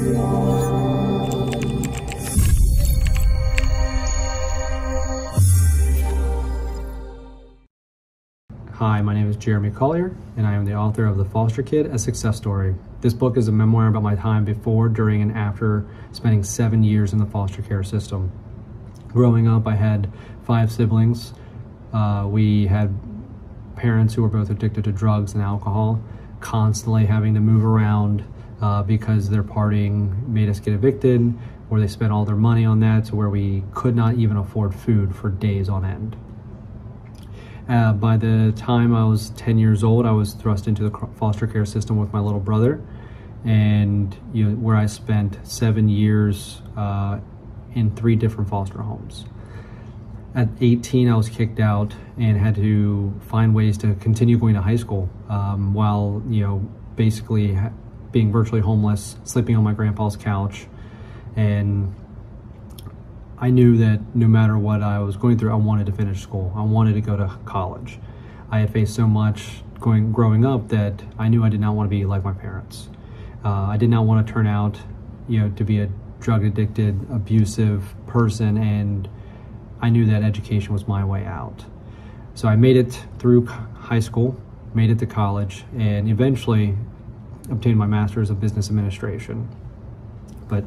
Hi, my name is Jeremy Collier, and I am the author of The Foster Kid, A Success Story. This book is a memoir about my time before, during, and after spending 7 years in the foster care system. Growing up, I had 5 siblings. We had parents who were both addicted to drugs and alcohol, constantly having to move around because their partying made us get evicted, or they spent all their money on that to where we could not even afford food for days on end. By the time I was 10 years old, I was thrust into the foster care system with my little brother, and where I spent 7 years in 3 different foster homes. At 18, I was kicked out and had to find ways to continue going to high school while basically being virtually homeless, sleeping on my grandpa's couch. And I knew that no matter what I was going through, I wanted to finish school. I wanted to go to college. I had faced so much growing up that I knew I did not want to be like my parents. I did not want to turn out, to be a drug-addicted, abusive person, and I knew that education was my way out. So I made it through high school, made it to college, and eventually obtained my master's of business administration. But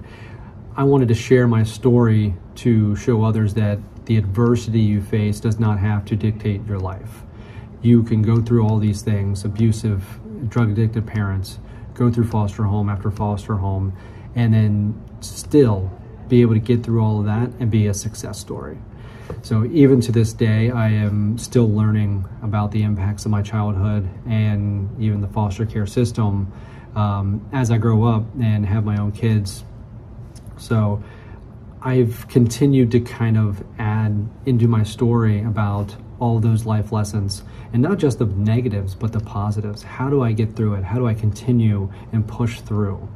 I wanted to share my story to show others that the adversity you face does not have to dictate your life. You can go through all these things, abusive, drug-addicted parents, go through foster home after foster home, and then still be able to get through all of that and be a success story. So even to this day, I am still learning about the impacts of my childhood and even the foster care system as I grow up and have my own kids. So I've continued to kind of add into my story about all those life lessons, and not just the negatives, but the positives. How do I get through it? How do I continue and push through?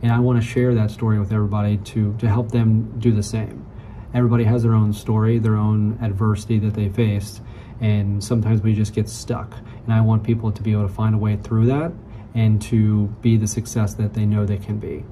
And I want to share that story with everybody to help them do the same. Everybody has their own story, their own adversity that they faced, and sometimes we just get stuck. And I want people to be able to find a way through that and to be the success that they know they can be.